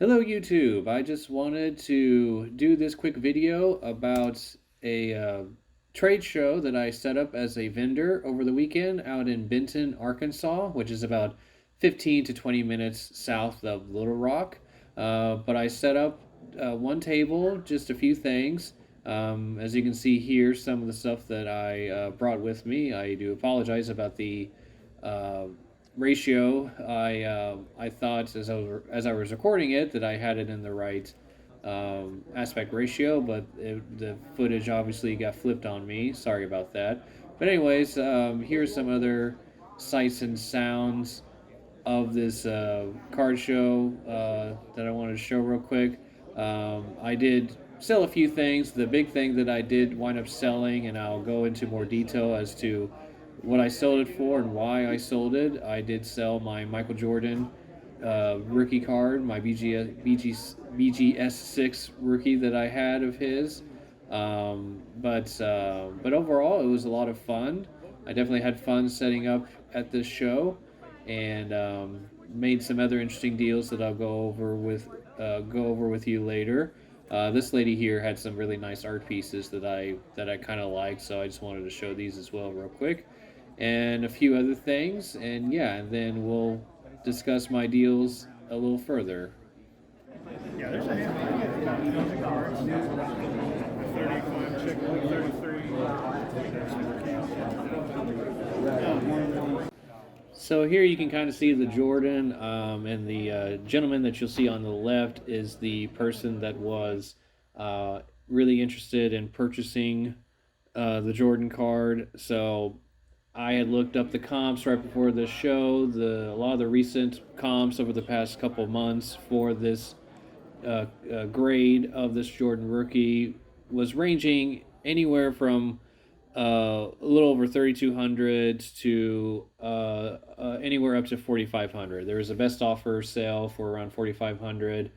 Hello YouTube, I just wanted to do this quick video about a trade show that I set up as a vendor over the weekend out in Benton, Arkansas, which is about 15 to 20 minutes south of Little Rock. But I set up one table, just a few things. As you can see here, some of the stuff that I brought with me. I do apologize about the uh, ratio. I thought as I was recording it that I had it in the right aspect ratio, but the footage obviously got flipped on me. Sorry about that. But anyways, here's some other sights and sounds of this card show that I wanted to show real quick. I did sell a few things. The big thing that I did wind up selling, and I'll go into more detail as to what I sold it for and why I sold it. I did sell my Michael Jordan rookie card, my BGS6 rookie that I had of his. But overall, it was a lot of fun. I definitely had fun setting up at this show, and made some other interesting deals that I'll go over with you later. This lady here had some really nice art pieces that I kind of liked, so I just wanted to show these as well, real quick, and a few other things, and yeah, and then we'll discuss my deals a little further. Yeah, there's a handful of cards. 35, check 133. So here you can kind of see the Jordan, and the gentleman that you'll see on the left is the person that was really interested in purchasing the Jordan card. So I had looked up the comps right before the show, a lot of the recent comps over the past couple of months for this grade of this Jordan rookie was ranging anywhere from a little over 3,200 to anywhere up to 4,500. There was a best offer sale for around 4,500.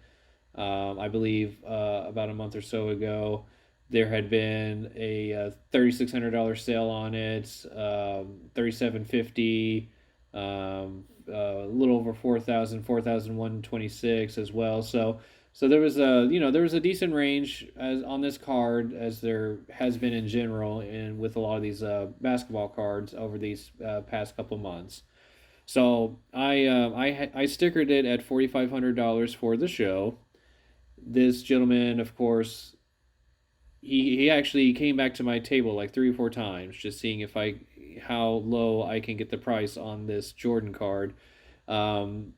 I believe about a month or so ago. There had been a $3,600 sale on it, 3,750, a little over 4,000, 4,126 as well. So there was a decent range as on this card, as there has been in general and with a lot of these basketball cards over these past couple months. So I stickered it at $4,500 for the show. This gentleman, of course, he actually came back to my table like 3 or 4 times, just seeing if I how low I can get the price on this Jordan card.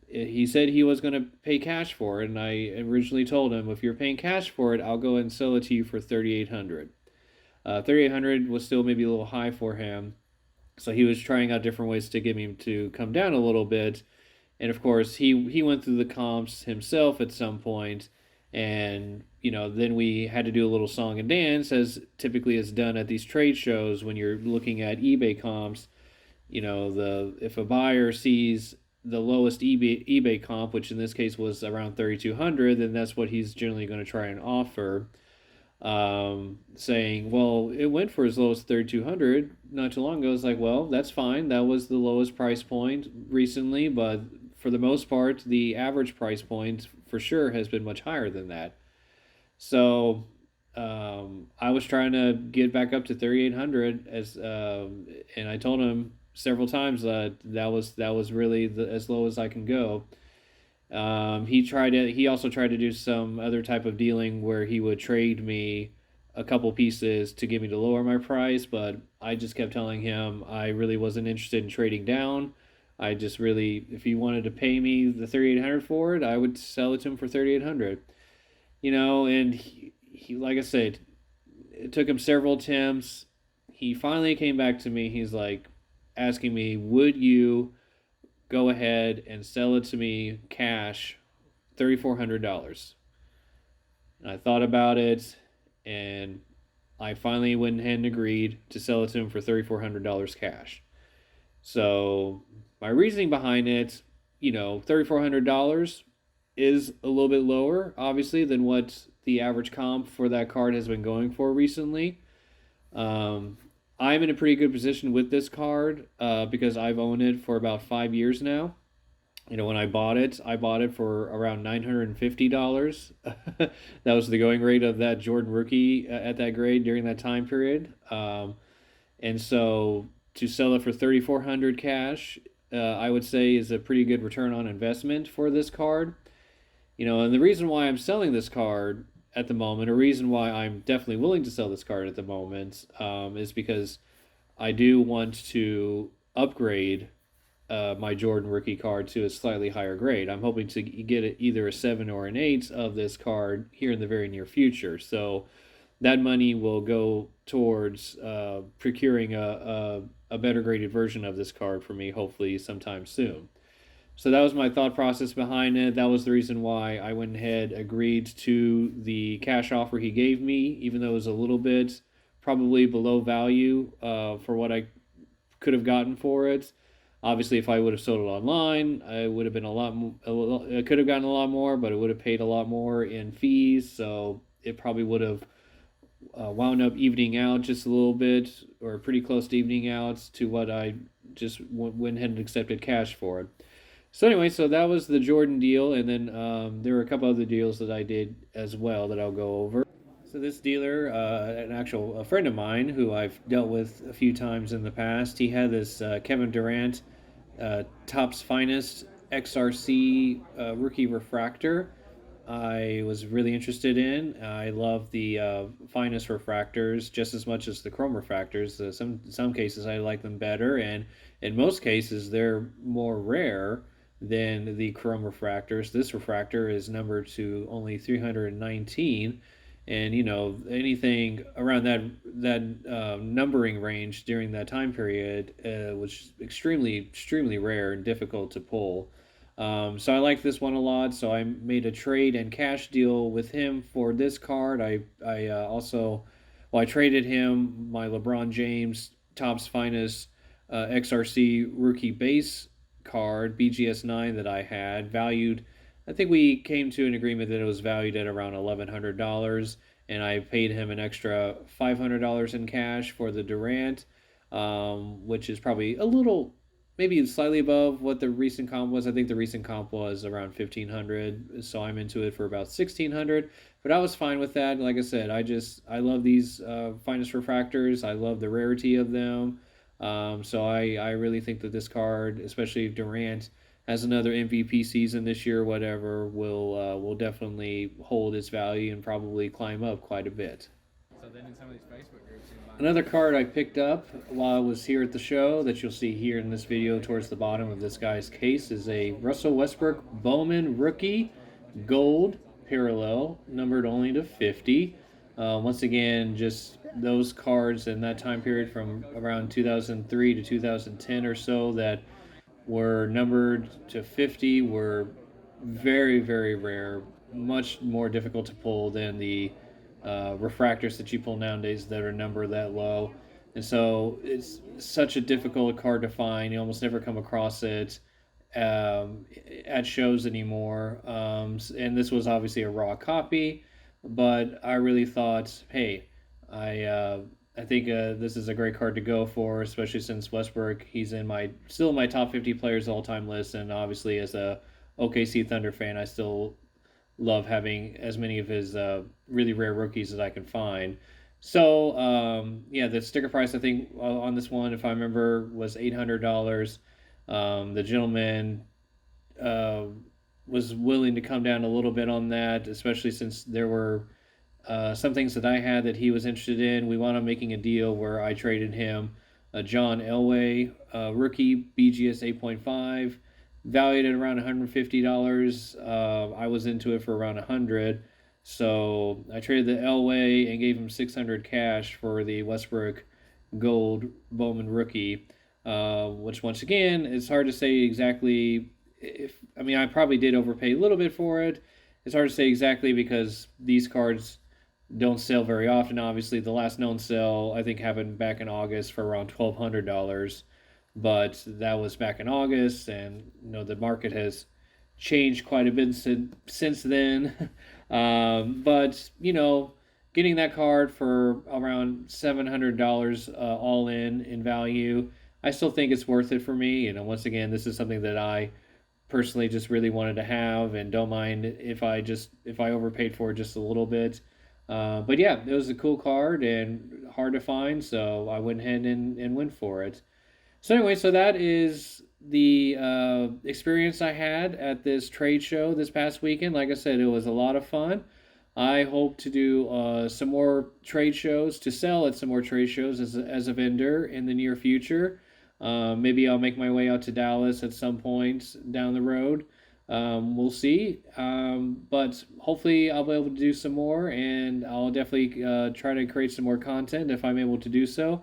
He said he was going to pay cash for it, and I originally told him, if you're paying cash for it, I'll go and sell it to you for 3,800. 3,800 was still maybe a little high for him, so he was trying out different ways to get me to come down a little bit. And of course, he went through the comps himself at some point, and then we had to do a little song and dance, as typically is done at these trade shows when you're looking at eBay comps. The if a buyer sees the lowest eBay comp, which in this case was around 3,200, then that's what he's generally going to try and offer. Saying, well, it went for as low as 3,200 not too long ago. It's like, well, that's fine. That was the lowest price point recently, but for the most part, the average price point for sure has been much higher than that. So I was trying to get back up to 3,800 and I told him several times that that was really as low as I can go. He also tried to do some other type of dealing where he would trade me a couple pieces to get me to lower my price, but I just kept telling him I really wasn't interested in trading down. I just really, if he wanted to pay me the 3,800 for it, I would sell it to him for 3,800. And he, like I said, it took him several attempts. He finally came back to me. He's like asking me, would you go ahead and sell it to me cash, $3,400? And I thought about it, and I finally went ahead and agreed to sell it to him for $3,400 cash. So my reasoning behind it, $3,400 is a little bit lower, obviously, than what the average comp for that card has been going for recently. Um, I'm in a pretty good position with this card because I've owned it for about 5 years now. When I bought it for around $950. That was the going rate of that Jordan rookie at that grade during that time period. And so to sell it for 3,400 cash, I would say is a pretty good return on investment for this card. And the reason why I'm selling this card at the moment, or reason why I'm definitely willing to sell this card at the moment, is because I do want to upgrade my Jordan rookie card to a slightly higher grade. I'm hoping to get either a 7 or an 8 of this card here in the very near future. So that money will go towards procuring a better graded version of this card for me, hopefully sometime soon. So that was my thought process behind it. That was the reason why I went ahead, agreed to the cash offer he gave me, even though it was a little bit probably below value for what I could have gotten for it. Obviously, if I would have sold it online, I would have been a lot. I could have gotten a lot more, but it would have paid a lot more in fees. So it probably would have wound up evening out just a little bit, or pretty close to evening out to what I just went ahead and accepted cash for it. So anyway, so that was the Jordan deal, and then there were a couple other deals that I did as well that I'll go over. So this dealer, a friend of mine who I've dealt with a few times in the past, he had this Kevin Durant Topps Finest XRC rookie refractor. I was really interested in. I love the finest refractors just as much as the chrome refractors. Some cases I like them better, and in most cases they're more rare than the chrome refractors. This refractor is numbered to only 319, and anything around that numbering range during that time period was extremely rare and difficult to pull. So I like this one a lot. So I made a trade and cash deal with him for this card. I traded him my LeBron James Topps Finest XRC rookie base card BGS 9 that I had valued. I think we came to an agreement that it was valued at around $1,100, and I paid him an extra $500 in cash for the Durant, which is probably a little, maybe slightly above what the recent comp was. I think the recent comp was around 1,500, so I'm into it for about 1,600. But I was fine with that. Like I said, I love these finest refractors. I love the rarity of them. So I really think that this card, especially if Durant has another MVP season this year, or whatever, will definitely hold its value and probably climb up quite a bit. So then in some of these Facebook groups, Another card I picked up while I was here at the show that you'll see here in this video towards the bottom of this guy's case is a Russell Westbrook Bowman rookie gold parallel, numbered only to 50. Once again, just those cards in that time period from around 2003 to 2010 or so that were numbered to 50 were very rare, much more difficult to pull than the refractors that you pull nowadays that are numbered that low. And so it's such a difficult card to find. You almost never come across it at shows anymore. And this was obviously a raw copy, but I really thought, hey, I think this is a great card to go for, especially since Westbrook, he's still in my top 50 players all time list, and obviously as a OKC Thunder fan, I still love having as many of his really rare rookies as I can find. So yeah, the sticker price I think on this one, if I remember, was $800. The gentleman uh, was willing to come down a little bit on that, especially since there were some things that I had that he was interested in. We wound up making a deal where I traded him a John Elway rookie BGS 8.5, valued at around $150. I was into it for around 100. So I traded the Elway and gave him 600 cash for the Westbrook Gold Bowman rookie, which once again it's hard to say exactly. If I mean I probably did overpay a little bit for it. It's hard to say exactly because these cards don't sell very often. Obviously, the last known sale I think happened back in August for around $1,200, but that was back in August, and the market has changed quite a bit since then. But getting that card for around $700 all in value, I still think it's worth it for me. Once again, this is something that I personally just really wanted to have, and don't mind if I overpaid for it just a little bit. But yeah, it was a cool card and hard to find, so I went ahead and went for it. So anyway, so that is the experience I had at this trade show this past weekend. Like I said, it was a lot of fun. I hope to do some more trade shows, to sell at some more trade shows as a vendor in the near future. Maybe I'll make my way out to Dallas at some point down the road. We'll see. But hopefully, I'll be able to do some more, and I'll definitely try to create some more content if I'm able to do so.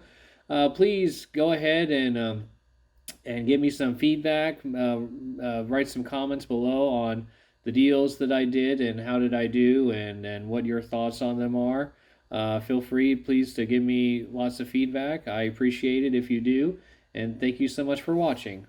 Please go ahead and give me some feedback. Write some comments below on the deals that I did and how did I do, and what your thoughts on them are. Feel free, please, to give me lots of feedback. I appreciate it if you do. And thank you so much for watching.